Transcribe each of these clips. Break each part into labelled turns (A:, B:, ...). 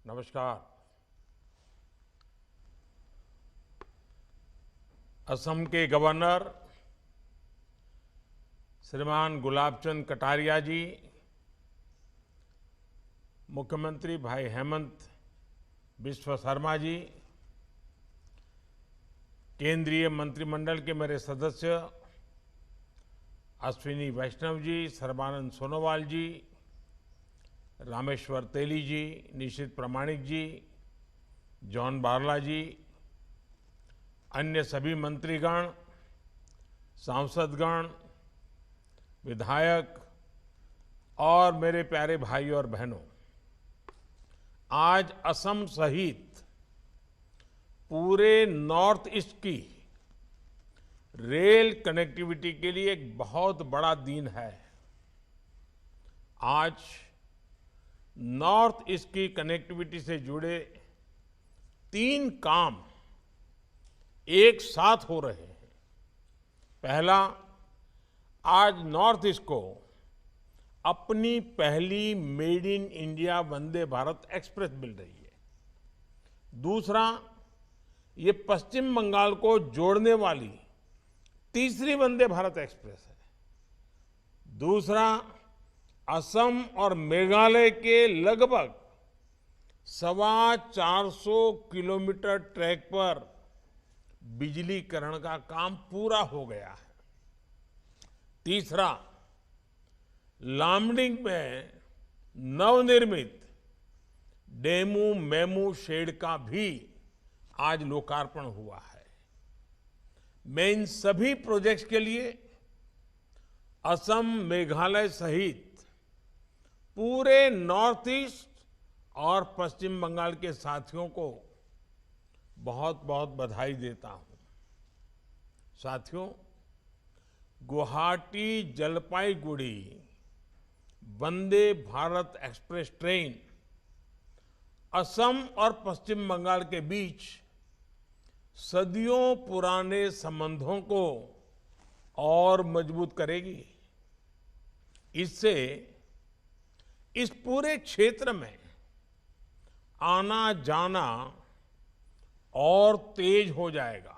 A: नमस्कार। असम के गवर्नर श्रीमान गुलाबचंद कटारिया जी, मुख्यमंत्री भाई हेमंत बिस्वा शर्मा जी, केंद्रीय मंत्रिमंडल के मेरे सदस्य अश्विनी वैष्णव जी, सर्बानंद सोनोवाल जी, रामेश्वर तेली जी, निशित प्रामाणिक जी, जॉन बारला जी, अन्य सभी मंत्रीगण, सांसदगण, विधायक और मेरे प्यारे भाई और बहनों, आज असम सहित पूरे नॉर्थ ईस्ट की रेल कनेक्टिविटी के लिए एक बहुत बड़ा दिन है। आज नॉर्थ ईस्ट की कनेक्टिविटी से जुड़े 3 काम एक साथ हो रहे हैं। पहला, आज नॉर्थ ईस्ट को अपनी पहली made in India Vande Bharat express मिल रही है। दूसरा, ये पश्चिम बंगाल को जोड़ने वाली तीसरी वंदे भारत एक्सप्रेस है। दूसरा, असम और मेघालय के लगभग 450 किलोमीटर ट्रैक पर बिजलीकरण का काम पूरा हो गया है। तीसरा, लामडिंग में नवनिर्मित डेमू मेमू शेड का भी आज लोकार्पण हुआ है। मैं इन सभी प्रोजेक्ट्स के लिए असम, मेघालय सहित पूरे नॉर्थ ईस्ट और पश्चिम बंगाल के साथियों को बहुत बहुत बधाई देता हूं। साथियों, गुवाहाटी जलपाईगुड़ी वंदे भारत एक्सप्रेस ट्रेन असम और पश्चिम बंगाल के बीच सदियों पुराने संबंधों को और मजबूत करेगी। इससे इस पूरे क्षेत्र में आना जाना और तेज हो जाएगा।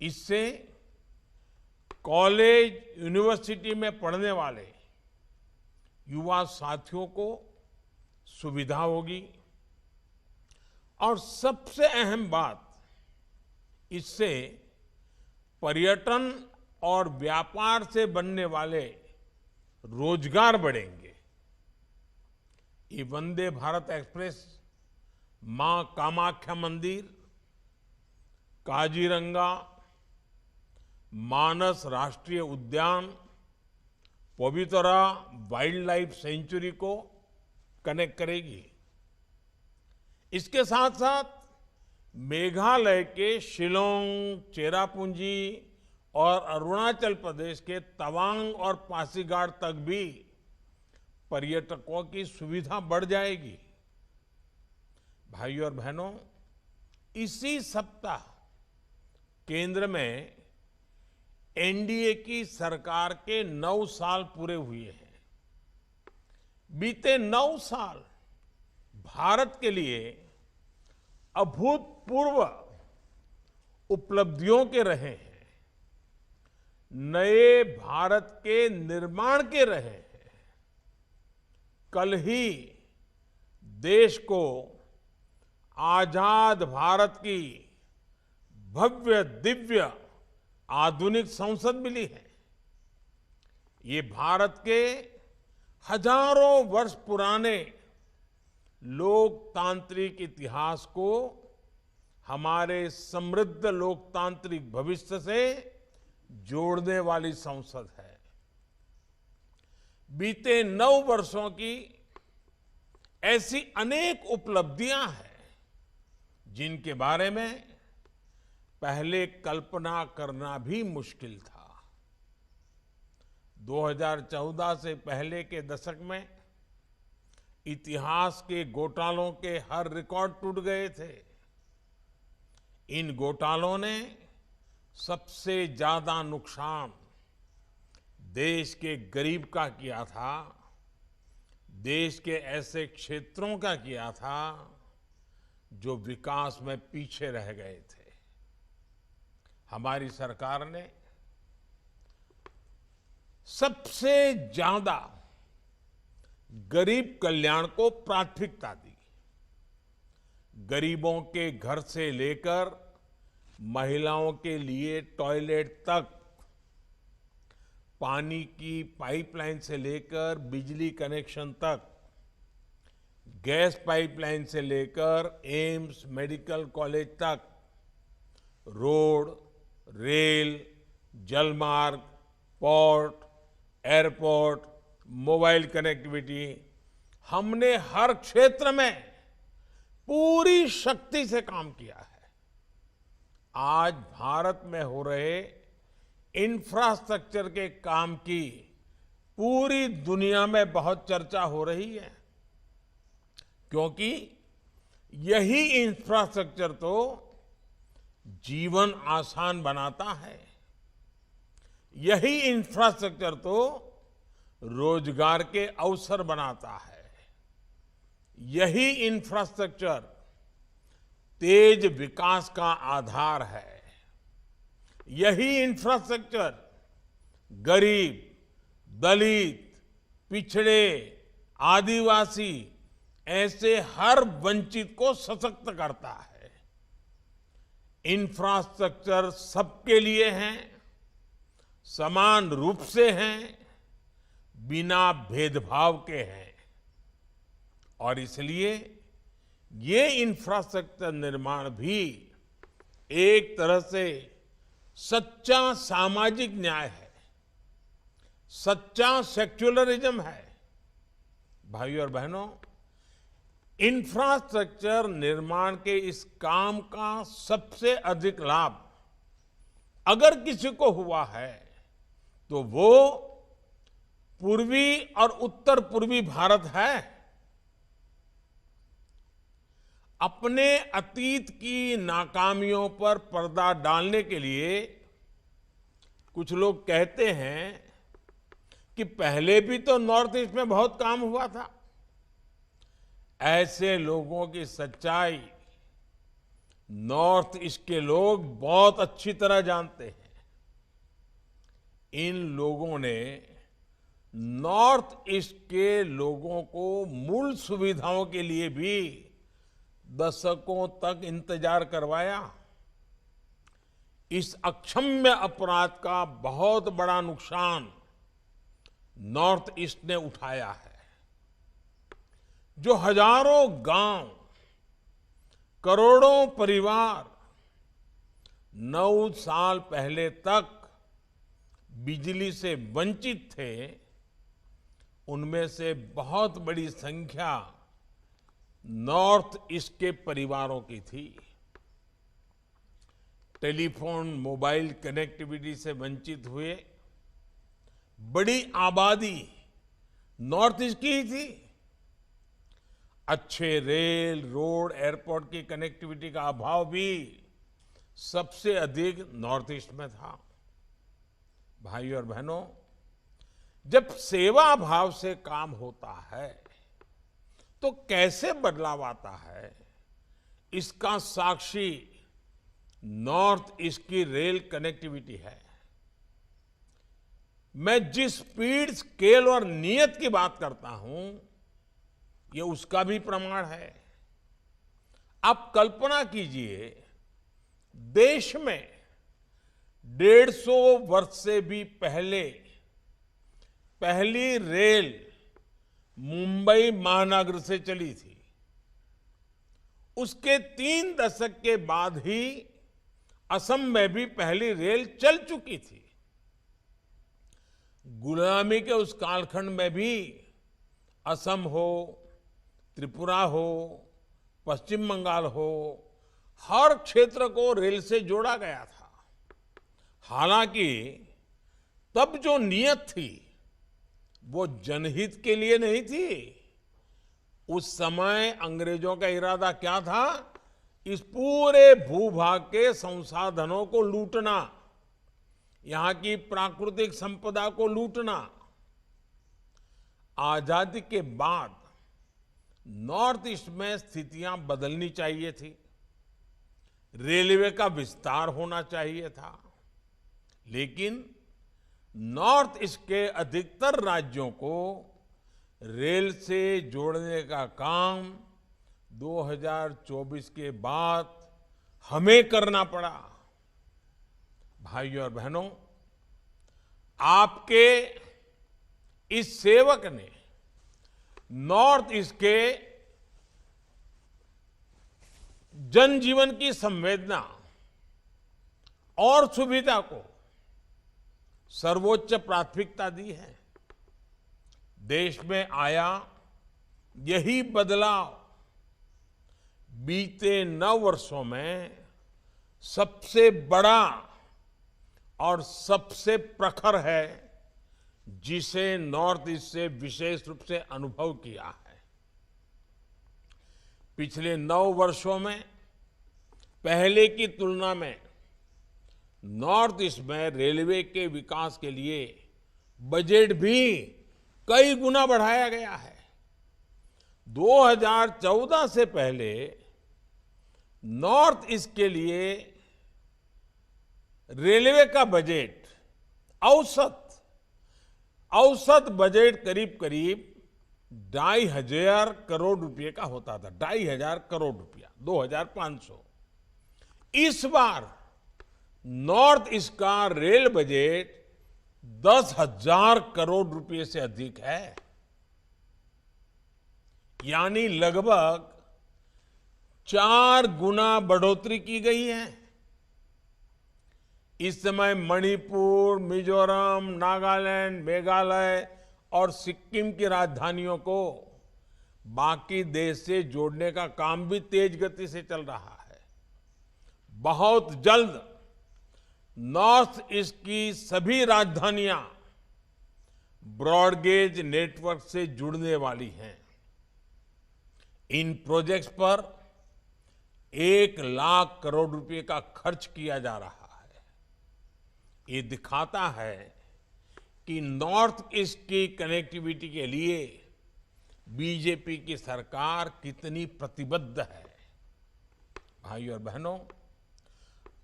A: इससे कॉलेज, यूनिवर्सिटी में पढ़ने वाले युवा साथियों को सुविधा होगी और सबसे अहम बात, इससे पर्यटन और व्यापार से बनने वाले रोजगार बढ़ेंगे। ये वंदे भारत एक्सप्रेस मां कामाख्या मंदिर, काजीरंगा, मानस राष्ट्रीय उद्यान, पवितरा वाइल्ड लाइफ सेंचुरी को कनेक्ट करेगी। इसके साथ साथ मेघालय के शिलोंग, चेरापूंजी और अरुणाचल प्रदेश के तवांग और पासीघाट तक भी पर्यटकों की सुविधा बढ़ जाएगी। भाइयों और बहनों, इसी सप्ताह केंद्र में एनडीए की सरकार के 9 साल पूरे हुए हैं। बीते 9 साल भारत के लिए अभूतपूर्व उपलब्धियों के रहे हैं, नए भारत के निर्माण के रहे हैं। कल ही देश को आजाद भारत की भव्य दिव्य आधुनिक संसद मिली है। ये भारत के हजारों वर्ष पुराने लोकतांत्रिक इतिहास को हमारे समृद्ध लोकतांत्रिक भविष्य से जोड़ने वाली संसद है। बीते 9 वर्षों की ऐसी अनेक उपलब्धियां हैं जिनके बारे में पहले कल्पना करना भी मुश्किल था। 2014 से पहले के दशक में इतिहास के घोटालों के हर रिकॉर्ड टूट गए थे। इन घोटालों ने सबसे ज्यादा नुकसान देश के गरीब का किया था। देश के ऐसे क्षेत्रों का किया था जो विकास में पीछे रह गए थे। हमारी सरकार ने सबसे ज्यादा गरीब कल्याण को प्राथमिकता दी। गरीबों के घर से लेकर महिलाओं के लिए टॉयलेट तक, पानी की पाइपलाइन से लेकर बिजली कनेक्शन तक, गैस पाइपलाइन से लेकर एम्स मेडिकल कॉलेज तक, रोड, रेल, जलमार्ग, पोर्ट, एयरपोर्ट, मोबाइल कनेक्टिविटी, हमने हर क्षेत्र में पूरी शक्ति से काम किया है। आज भारत में हो रहे इंफ्रास्ट्रक्चर के काम की पूरी दुनिया में बहुत चर्चा हो रही है, क्योंकि यही इंफ्रास्ट्रक्चर तो जीवन आसान बनाता है। यही इंफ्रास्ट्रक्चर तो रोजगार के अवसर बनाता है। यही इंफ्रास्ट्रक्चर तेज विकास का आधार है। यही इंफ्रास्ट्रक्चर गरीब, दलित, पिछड़े, आदिवासी ऐसे हर वंचित को सशक्त करता है। इंफ्रास्ट्रक्चर सबके लिए है, समान रूप से हैं, बिना भेदभाव के हैं। और इसलिए ये इंफ्रास्ट्रक्चर निर्माण भी एक तरह से सच्चा सामाजिक न्याय है, सच्चा सेक्युलरिज्म है। भाइयों और बहनों, इंफ्रास्ट्रक्चर निर्माण के इस काम का सबसे अधिक लाभ अगर किसी को हुआ है तो वो पूर्वी और उत्तर पूर्वी भारत है। अपने अतीत की नाकामियों पर पर्दा डालने के लिए कुछ लोग कहते हैं कि पहले भी तो नॉर्थ ईस्ट में बहुत काम हुआ था। ऐसे लोगों की सच्चाई नॉर्थ ईस्ट के लोग बहुत अच्छी तरह जानते हैं। इन लोगों ने नॉर्थ ईस्ट के लोगों को मूल सुविधाओं के लिए भी दशकों तक इंतजार करवाया। इस अक्षम्य अपराध का बहुत बड़ा नुकसान नॉर्थ ईस्ट ने उठाया है। जो हजारों गांव, करोड़ों परिवार 9 साल पहले तक बिजली से वंचित थे, उनमें से बहुत बड़ी संख्या नॉर्थ ईस्ट के परिवारों की थी। टेलीफोन, मोबाइल कनेक्टिविटी से वंचित हुए बड़ी आबादी नॉर्थ ईस्ट की ही थी। अच्छे रेल, रोड, एयरपोर्ट की कनेक्टिविटी का अभाव भी सबसे अधिक नॉर्थ ईस्ट में था। भाइयों और बहनों, जब सेवा भाव से काम होता है तो कैसे बदलाव आता है, इसका साक्षी नॉर्थ ईस्ट की रेल कनेक्टिविटी है। मैं जिस स्पीड, स्केल और नियत की बात करता हूं, ये उसका भी प्रमाण है। आप कल्पना कीजिए, देश में 150 वर्ष से भी पहले पहली रेल मुंबई महानगर से चली थी। उसके 3 दशक के बाद ही असम में भी पहली रेल चल चुकी थी। गुलामी के उस कालखंड में भी असम हो, त्रिपुरा हो, पश्चिम बंगाल हो, हर क्षेत्र को रेल से जोड़ा गया था। हालांकि तब जो नीयत थी वो जनहित के लिए नहीं थी। उस समय अंग्रेजों का इरादा क्या था? इस पूरे भूभाग के संसाधनों को लूटना, यहां की प्राकृतिक संपदा को लूटना। आजादी के बाद नॉर्थ ईस्ट में स्थितियां बदलनी चाहिए थी, रेलवे का विस्तार होना चाहिए था, लेकिन नॉर्थ ईस्ट के अधिकतर राज्यों को रेल से जोड़ने का काम 2024 के बाद हमें करना पड़ा। भाइयों और बहनों, आपके इस सेवक ने नॉर्थ ईस्ट के जनजीवन की संवेदना और सुविधा को सर्वोच्च प्राथमिकता दी है। देश में आया यही बदलाव बीते 9 वर्षों में सबसे बड़ा और सबसे प्रखर है, जिसे नॉर्थ ईस्ट से विशेष रूप से अनुभव किया है। पिछले 9 वर्षों में पहले की तुलना में नॉर्थ ईस्ट में रेलवे के विकास के लिए बजट भी कई गुना बढ़ाया गया है। 2014 से पहले नॉर्थ ईस्ट के लिए रेलवे का बजट औसत बजट करीब 2,500 करोड़ रुपए का होता था। 2,500 करोड़ रुपया, 2,500। इस बार नॉर्थ ईस्ट का रेल बजट 10,000 करोड़ रुपए से अधिक है, यानी लगभग 4 गुना बढ़ोतरी की गई है। इस समय मणिपुर, मिजोरम, नागालैंड, मेघालय और सिक्किम की राजधानियों को बाकी देश से जोड़ने का काम भी तेज गति से चल रहा है। बहुत जल्द नॉर्थ ईस्ट की सभी राजधानियां ब्रॉडगेज नेटवर्क से जुड़ने वाली हैं। इन प्रोजेक्ट्स पर 1 लाख करोड़ रुपए का खर्च किया जा रहा है। ये दिखाता है कि नॉर्थ ईस्ट की कनेक्टिविटी के लिए बीजेपी की सरकार कितनी प्रतिबद्ध है। भाइयों और बहनों,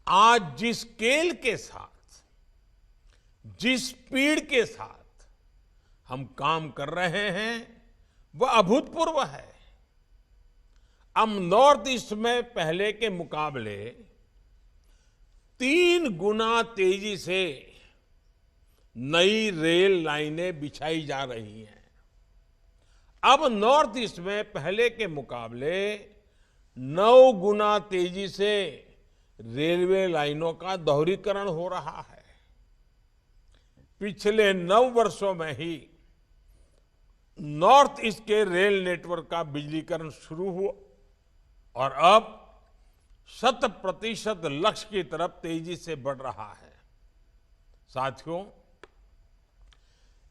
A: आज जिस स्केल के साथ, जिस स्पीड के साथ हम काम कर रहे हैं, वह अभूतपूर्व है। अब नॉर्थ ईस्ट में पहले के मुकाबले 3 गुना तेजी से नई रेल लाइनें बिछाई जा रही हैं। अब नॉर्थ ईस्ट में पहले के मुकाबले 9 गुना तेजी से रेलवे लाइनों का दोहरीकरण हो रहा है। पिछले 9 वर्षों में ही नॉर्थ ईस्ट के रेल नेटवर्क का बिजलीकरण शुरू हुआ और अब 100% लक्ष्य की तरफ तेजी से बढ़ रहा है। साथियों,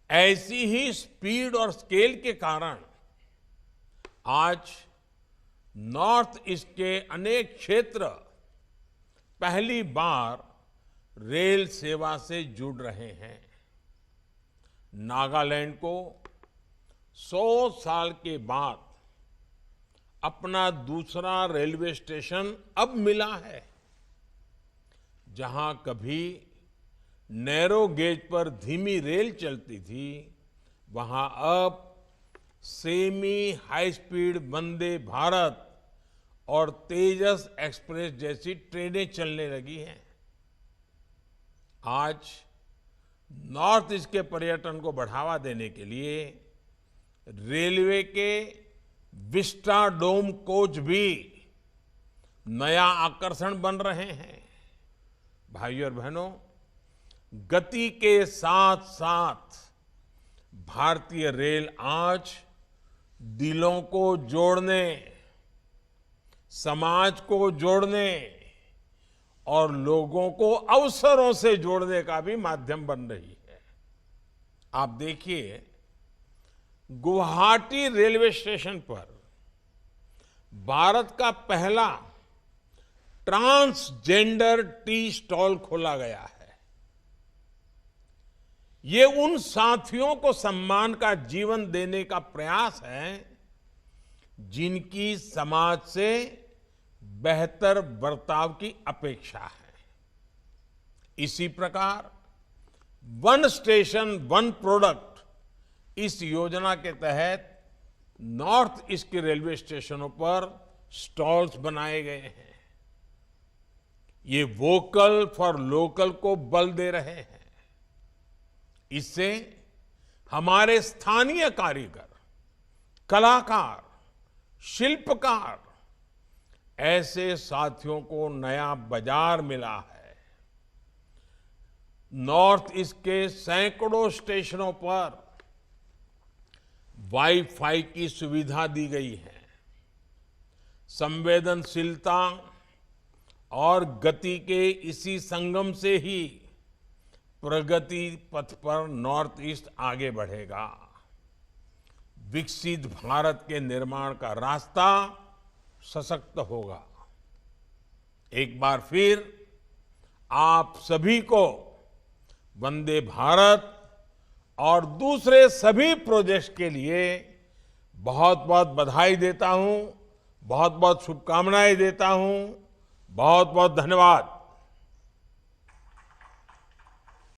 A: ऐसी ही स्पीड और स्केल के कारण आज नॉर्थ ईस्ट के अनेक क्षेत्र पहली बार रेल सेवा से जुड़ रहे हैं। नागालैंड को 100 साल के बाद अपना दूसरा रेलवे स्टेशन अब मिला है। जहां कभी नैरो गेज पर धीमी रेल चलती थी, वहां अब semi high speed Vande Bharat और तेजस एक्सप्रेस जैसी ट्रेनें चलने लगी हैं। आज नॉर्थ ईस्ट के पर्यटन को बढ़ावा देने के लिए रेलवे के विस्टाडोम कोच भी नया आकर्षण बन रहे हैं। भाइयों और बहनों, गति के साथ साथ भारतीय रेल आज दिलों को जोड़ने, समाज को जोड़ने और लोगों को अवसरों से जोड़ने का भी माध्यम बन रही है। आप देखिए, गुवाहाटी रेलवे स्टेशन पर भारत का पहला ट्रांसजेंडर टी स्टॉल खोला गया है। ये उन साथियों को सम्मान का जीवन देने का प्रयास है जिनकी समाज से बेहतर बर्ताव की अपेक्षा है। इसी प्रकार वन स्टेशन वन प्रोडक्ट इस योजना के तहत नॉर्थ ईस्ट के रेलवे स्टेशनों पर स्टॉल्स बनाए गए हैं। ये वोकल फॉर लोकल को बल दे रहे हैं। इससे हमारे स्थानीय कारीगर, कलाकार, शिल्पकार ऐसे साथियों को नया बाजार मिला है। नॉर्थ ईस्ट के सैकड़ों स्टेशनों पर वाईफाई की सुविधा दी गई है। संवेदनशीलता और गति के इसी संगम से ही प्रगति पथ पर नॉर्थ ईस्ट आगे बढ़ेगा। विकसित भारत के निर्माण का रास्ता सशक्त होगा। एक बार फिर आप सभी को वंदे भारत और दूसरे सभी प्रोजेक्ट्स के लिए बहुत बहुत बधाई देता हूं, बहुत बहुत शुभकामनाएं देता हूं। बहुत बहुत धन्यवाद।